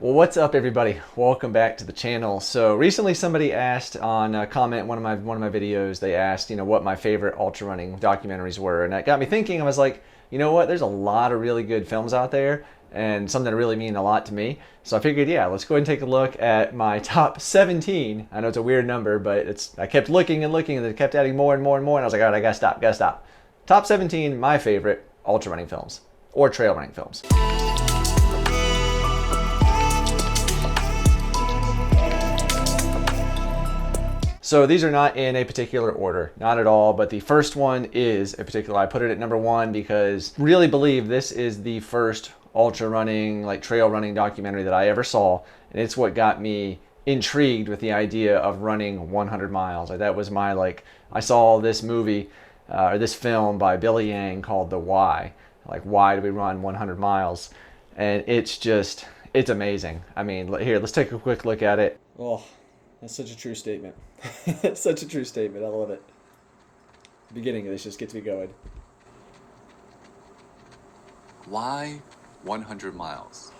Well, what's up, everybody? Welcome back to the channel. So recently somebody asked on a comment in one of my videos, they asked, what my favorite ultra running documentaries were. And that got me thinking. I was like, you know what? There's a lot of really good films out there and some that really mean a lot to me. So I figured, yeah, let's go ahead and take a look at my top 17. I know it's a weird number, but I kept looking and looking and they kept adding more and more and more. And I was like, all right, I gotta stop. Top 17, my favorite ultra running films or trail running films. So these are not in a particular order, not at all, but the first one is a particular. I put it at number one because I really believe this is the first ultra running, like trail running documentary that I ever saw. And it's what got me intrigued with the idea of running 100 miles. Like that was my, I saw this movie, or this film by Billy Yang called The Why. Like, why do we run 100 miles? And it's amazing. I mean, here, let's take a quick look at it. Oh, that's such a true statement. Such a true statement. I love it. The beginning of this just gets me going. Why 100 miles?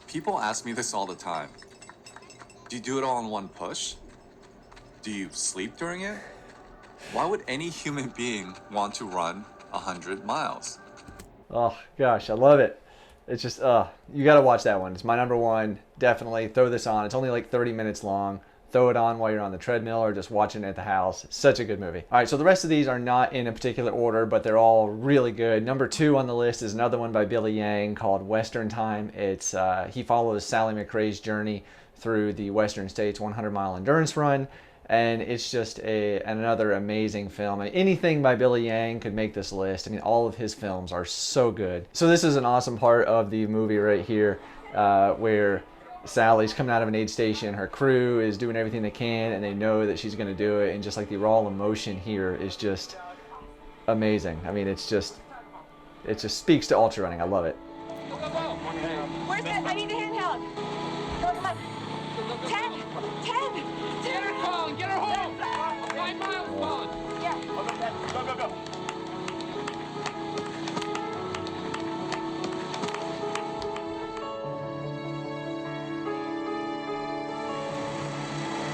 People ask me this all the time. Do you do it all in one push? Do you sleep during it? Why would any human being want to run 100 miles? Oh gosh, I love it. It's just, you gotta watch that one. It's my number one. Definitely throw this on. It's only like 30 minutes long. Throw it on while you're on the treadmill or just watching it at the house. It's such a good movie. All right, so the rest of these are not in a particular order, but they're all really good. Number two on the list is another one by Billy Yang called Western Time. It's he follows Sally McRae's journey through the Western States 100-mile endurance run. And it's just another amazing film. Anything by Billy Yang could make this list. I mean, all of his films are so good. So this is an awesome part of the movie right here, where Sally's coming out of an aid station. Her crew is doing everything they can, and they know that she's going to do it. And just like the raw emotion here is just amazing. I mean, it just speaks to ultra running. I love it. Go, go, go. Where's it? I need a handheld. Go, come on. 10. Get her home. Get her home. 5 miles gone. Yeah. Go, go, go.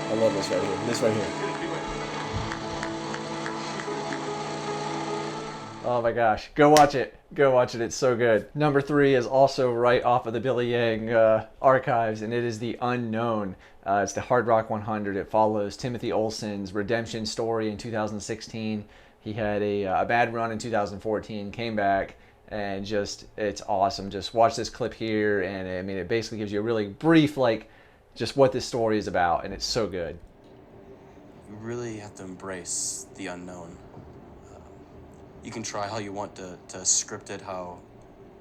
I love this right here. This right here. Oh my gosh. Go watch it. Go watch it. It's so good. Number three is also right off of the Billy Yang archives, and it is The Unknown. It's the Hard Rock 100. It follows Timothy Olson's redemption story in 2016. He had a bad run in 2014, came back, and it's awesome. Just watch this clip here, and I mean, it basically gives you a really brief, just what this story is about, and it's so good. You really have to embrace the unknown. You can try how you want to script it, how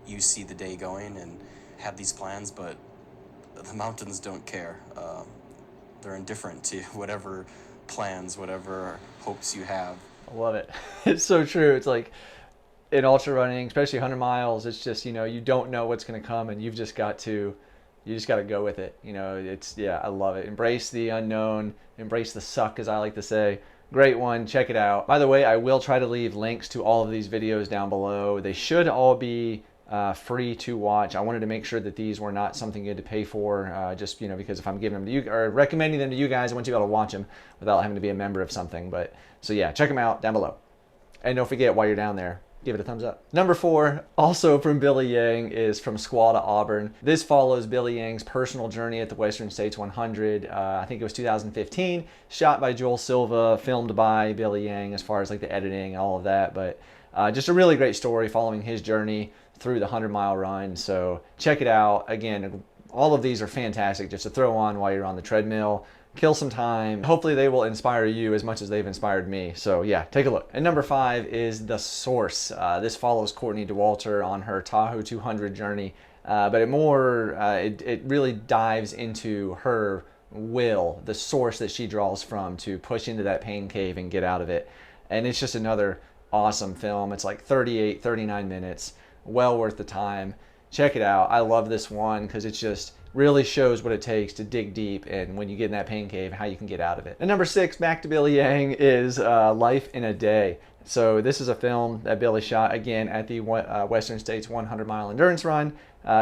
you see the day going and have these plans, but the mountains don't care. They're indifferent to whatever plans, whatever hopes you have. I love it. It's so true. It's like in ultra running, especially 100 miles, it's just, you don't know what's going to come, and you've just got to go with it. I love it. Embrace the unknown, embrace the suck, as I like to say. Great one. Check it out. By the way, I will try to leave links to all of these videos down below. They should all be free to watch. I wanted to make sure that these were not something you had to pay for, just because if I'm giving them to you or recommending them to you guys, I want you to be able to watch them without having to be a member of something. So yeah, check them out down below. And don't forget, while you're down there, give it a thumbs up. Number four, also from Billy Yang, is From Sqauw to Auburn. This follows Billy Yang's personal journey at the Western States 100. I think it was 2015, shot by Joel Silva, filmed by Billy Yang as far as the editing and all of that. But just a really great story following his journey through the 100-mile run. So check it out. Again, all of these are fantastic just to throw on while you're on the treadmill. Kill some time. Hopefully they will inspire you as much as they've inspired me. So yeah, take a look. And number five is The Source. This follows Courtney Dauwalter on her Tahoe 200 journey, but it really dives into her will, the source that she draws from to push into that pain cave and get out of it. And it's just another awesome film. It's like 38, 39 minutes, well worth the time. Check it out. I love this one because it's just really shows what it takes to dig deep, and when you get in that pain cave, how you can get out of it. And number 6, back to Billy Yang, is Life in a Day. So this is a film that Billy shot again at the Western States 100-mile endurance run.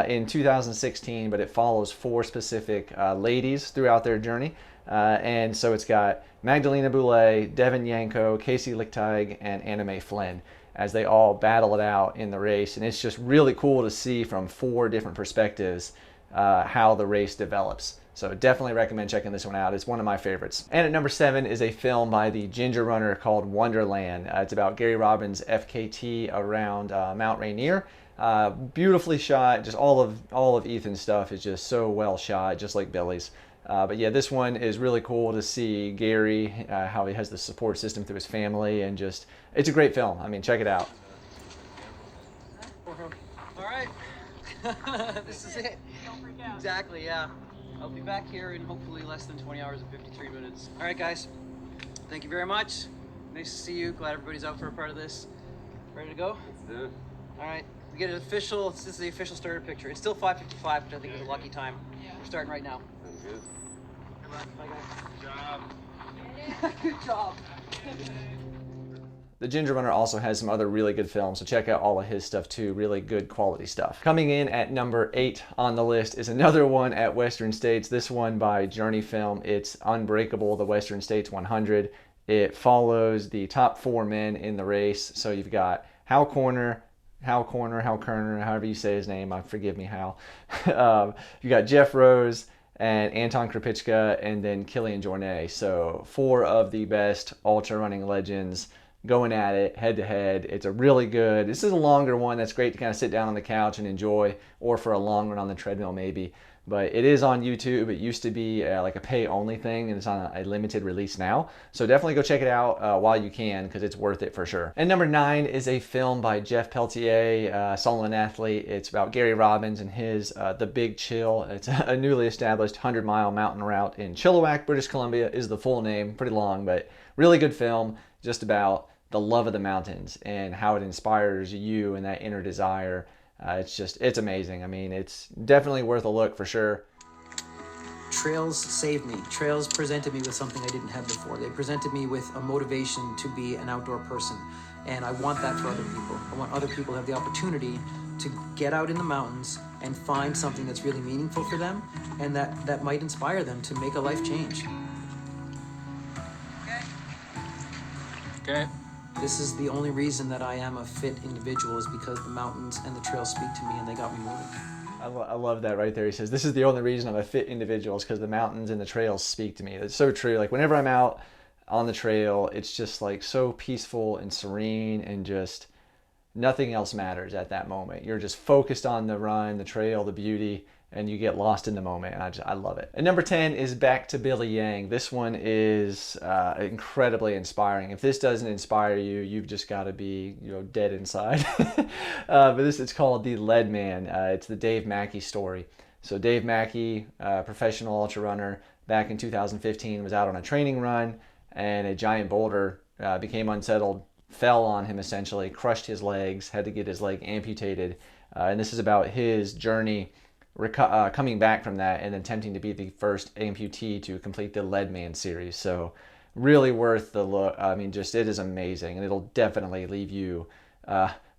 in 2016, but it follows 4 specific ladies throughout their journey. And so it's got Magdalena Boulet, Devin Yanko, Casey Lichtig, and Anna Mae Flynn as they all battle it out in the race. And it's just really cool to see from 4 different perspectives how the race develops. So definitely recommend checking this one out. It's one of my favorites. And at number 7 is a film by the Ginger Runner called Wonderland. It's about Gary Robbins' FKT around Mount Rainier. Beautifully shot. Just all of Ethan's stuff is just so well shot, just like Billy's. But yeah, this one is really cool to see Gary, how he has the support system through his family, and just, it's a great film. I mean, check it out. All right, this is it. Don't freak out. Exactly, yeah. I'll be back here in hopefully less than 20 hours and 53 minutes. All right, guys. Thank you very much. Nice to see you. Glad everybody's out for a part of this. Ready to go? Let's do it. All right. We get an official. This is the official starter picture. It's still 5:55, which I think is a lucky time. We're starting right now. Sounds good. Good luck. Bye, guys. Good job. Good job. The Ginger Runner also has some other really good films, so check out all of his stuff too. Really good quality stuff. Coming in at number 8 on the list is another one at Western States. This one by Journey Film. It's Unbreakable, the Western States 100. It follows the top 4 men in the race. So you've got Hal Kerner, however you say his name. Forgive me, Hal. You got Jeff Rose and Anton Krupicka, and then Kilian Jornet. So 4 of the best ultra running legends going at it head to head. It's a really good, this is a longer one that's great to kind of sit down on the couch and enjoy, or for a long run on the treadmill maybe. But it is on YouTube. It used to be like a pay only thing, and it's on a limited release now. So definitely go check it out while you can, because it's worth it for sure. And number 9 is a film by Jeff Peltier, Solomon Athlete. It's about Gary Robbins and his The Big Chill. It's a newly established 100-mile mountain route in Chilliwack, British Columbia is the full name. Pretty long, but really good film, just about the love of the mountains and how it inspires you and that inner desire. It's amazing. I mean, it's definitely worth a look for sure. Trails saved me. Trails presented me with something I didn't have before. They presented me with a motivation to be an outdoor person. And I want that for other people. I want other people to have the opportunity to get out in the mountains and find something that's really meaningful for them, and that might inspire them to make a life change. Okay. This is the only reason that I am a fit individual, is because the mountains and the trails speak to me and they got me moving. I love that right there. He says, this is the only reason I'm a fit individual, is because the mountains and the trails speak to me. That's so true. Like whenever I'm out on the trail, it's just like so peaceful and serene, and just nothing else matters at that moment. You're just focused on the run, the trail, the beauty, and you get lost in the moment. And I love it. And number 10 is Back to Billy Yang. This one is incredibly inspiring. If this doesn't inspire you, you've just got to be, dead inside. But it's called The Leadman. It's the Dave Mackey story. So Dave Mackey, professional ultra runner, back in 2015 was out on a training run, and a giant boulder became unsettled, fell on him essentially, crushed his legs, had to get his leg amputated. And this is about his journey coming back from that and attempting to be the first amputee to complete the Leadman series. So really worth the look. I mean, just it is amazing, and it'll definitely leave you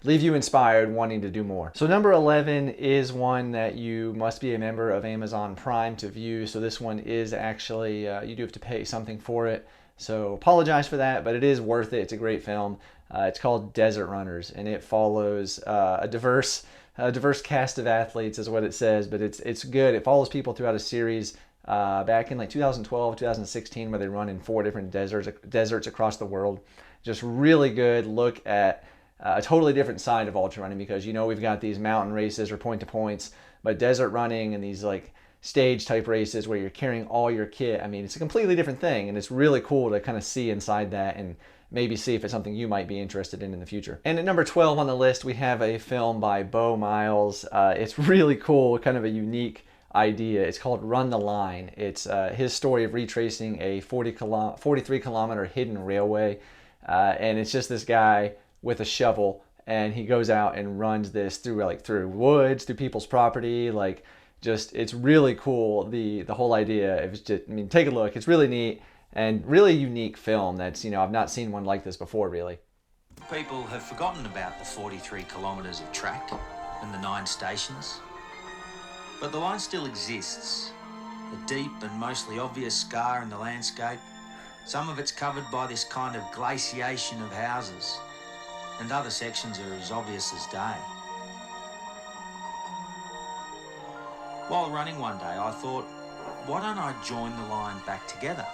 inspired, wanting to do more. So number 11 is one that you must be a member of Amazon Prime to view. So this one is actually, you do have to pay something for it. So apologize for that, but it is worth it. It's a great film. It's called Desert Runners, and it follows a diverse cast of athletes is what it says, but it's good. It follows people throughout a series back in like 2012, 2016, where they run in 4 different deserts across the world. Just really good look at a totally different side of ultra running, because we've got these mountain races or point to points, but desert running and these like stage type races where you're carrying all your kit, I mean, it's a completely different thing, and it's really cool to kind of see inside that and maybe see if it's something you might be interested in the future. And at number 12 on the list, we have a film by Bo Miles. It's really cool, kind of a unique idea. It's called Run the Line. It's his story of retracing a 43 kilometer hidden railway. And it's just this guy with a shovel, and he goes out and runs this through woods, through people's property. It's really cool. The whole idea. It was just, take a look. It's really neat. And really unique film that's, I've not seen one like this before, really. People have forgotten about the 43 kilometres of track and the 9 stations. But the line still exists. The deep and mostly obvious scar in the landscape. Some of it's covered by this kind of glaciation of houses, and other sections are as obvious as day. While running one day, I thought, why don't I join the line back together?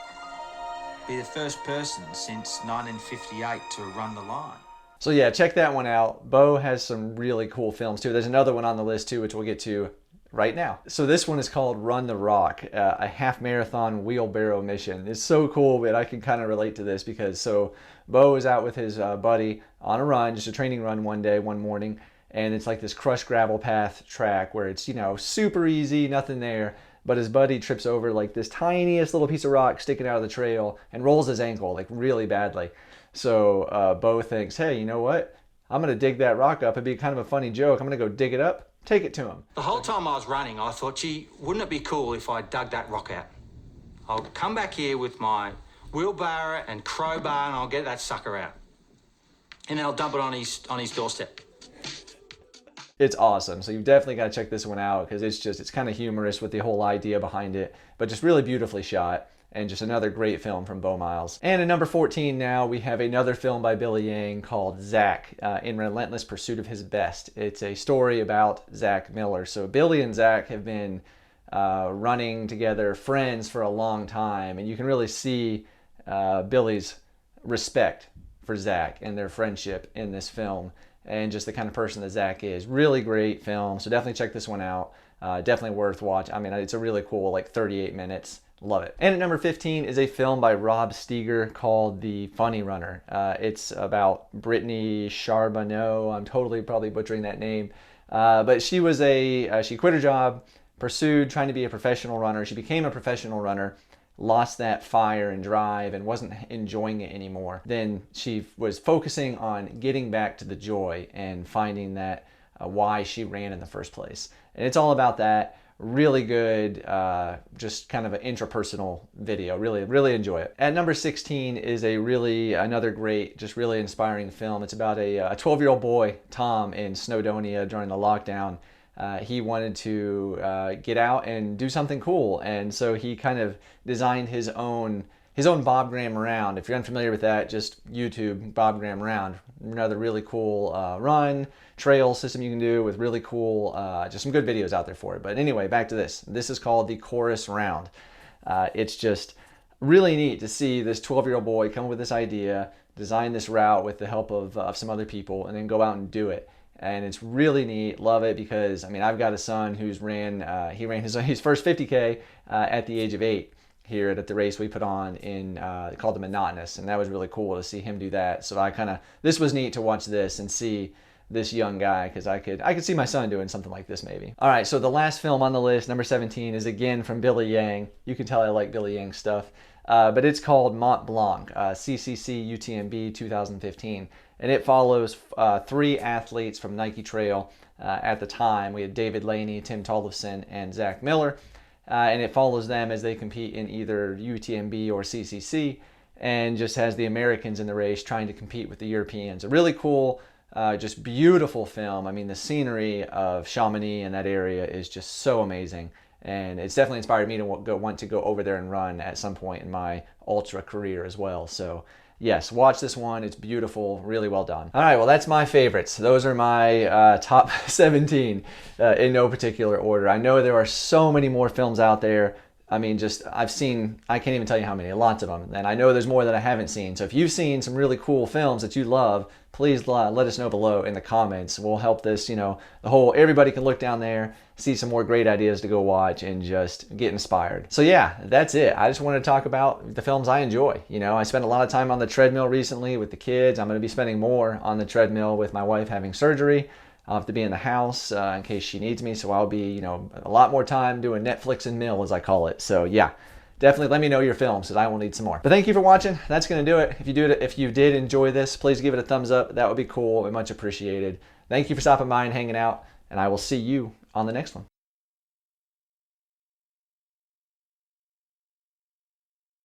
Be the first person since 1958 to run the line. So yeah, check that one out. Bo has some really cool films too. There's another one on the list too, which we'll get to right now. So this one is called Run the Rock, a half marathon wheelbarrow mission. It's so cool, but I can kind of relate to this because Bo was out with his buddy on a run, just a training run one morning, and it's like this crushed gravel path track where it's, super easy, nothing there. But his buddy trips over like this tiniest little piece of rock sticking out of the trail and rolls his ankle like really badly. So Bo thinks, hey, you know what? I'm going to dig that rock up. It'd be kind of a funny joke. I'm going to go dig it up, take it to him. The whole time I was running, I thought, gee, wouldn't it be cool if I dug that rock out? I'll come back here with my wheelbarrow and crowbar and I'll get that sucker out. And then I'll dump it on his doorstep. It's awesome. So you've definitely got to check this one out because it's kind of humorous with the whole idea behind it, but just really beautifully shot and just another great film from Bo Miles. And at number 14 now, we have another film by Billy Yang called Zach, in Relentless Pursuit of His Best. It's a story about Zach Miller. So Billy and Zach have been running together, friends for a long time, and you can really see Billy's respect for Zach and their friendship in this film, and just the kind of person that Zach is. Really great film, so definitely check this one out. Definitely worth watching. I mean, it's a really cool, 38 minutes. Love it. And at number 15 is a film by Rob Steger called The Funny Runner. It's about Brittany Charbonneau. I'm totally probably butchering that name. But she was she quit her job, pursued trying to be a professional runner. She became a professional runner, lost that fire and drive and wasn't enjoying it anymore. Then she was focusing on getting back to the joy and finding that why she ran in the first place. And it's all about that. Really good, just kind of an intrapersonal video. Really enjoy it. At number 16 is another great, just really inspiring film. It's about a 12-year-old boy, Tom, in Snowdonia during the lockdown. He wanted to get out and do something cool, and so he kind of designed his own Bob Graham Round. If you're unfamiliar with that, just YouTube Bob Graham Round. Another really cool run trail system you can do with really cool, just some good videos out there for it. But anyway, back to this. This is called the Corris Round. It's just really neat to see this 12-year-old boy come up with this idea, design this route with the help of some other people, and then go out and do it. And it's really neat. Love it because, I mean, I've got a son who's he ran his first 50K at the age of 8 here at the race we put on called the Monotonous, and that was really cool to see him do that. So this was neat to watch this and see this young guy, because I could see my son doing something like this maybe. All right, so the last film on the list, number 17, is again from Billy Yang. You can tell I like Billy Yang stuff, but it's called Mont Blanc, CCC UTMB 2015, and it follows 3 athletes from Nike Trail at the time. We had David Laney, Tim Tollefson, and Zach Miller. And it follows them as they compete in either UTMB or CCC, and just has the Americans in the race trying to compete with the Europeans. A really cool, just beautiful film. I mean, the scenery of Chamonix and that area is just so amazing. And it's definitely inspired me to want to go over there and run at some point in my ultra career as well. So yes, watch this one. It's beautiful, really well done. All right, well, that's my favorites. Those are my top 17 in no particular order. I know there are so many more films out there. I mean, I can't even tell you how many, lots of them. And I know there's more that I haven't seen. So if you've seen some really cool films that you love, please let us know below in the comments. We'll help this, everybody can look down there, see some more great ideas to go watch, and just get inspired. So yeah, that's it. I just wanted to talk about the films I enjoy. I spent a lot of time on the treadmill recently with the kids. I'm going to be spending more on the treadmill with my wife having surgery. I'll have to be in the house in case she needs me, so I'll be, a lot more time doing Netflix and mill, as I call it. So yeah, definitely let me know your films, because I will need some more. But thank you for watching. That's going to do it. If you did enjoy this, please give it a thumbs up. That would be cool and much appreciated. Thank you for stopping by and hanging out, and I will see you on the next one.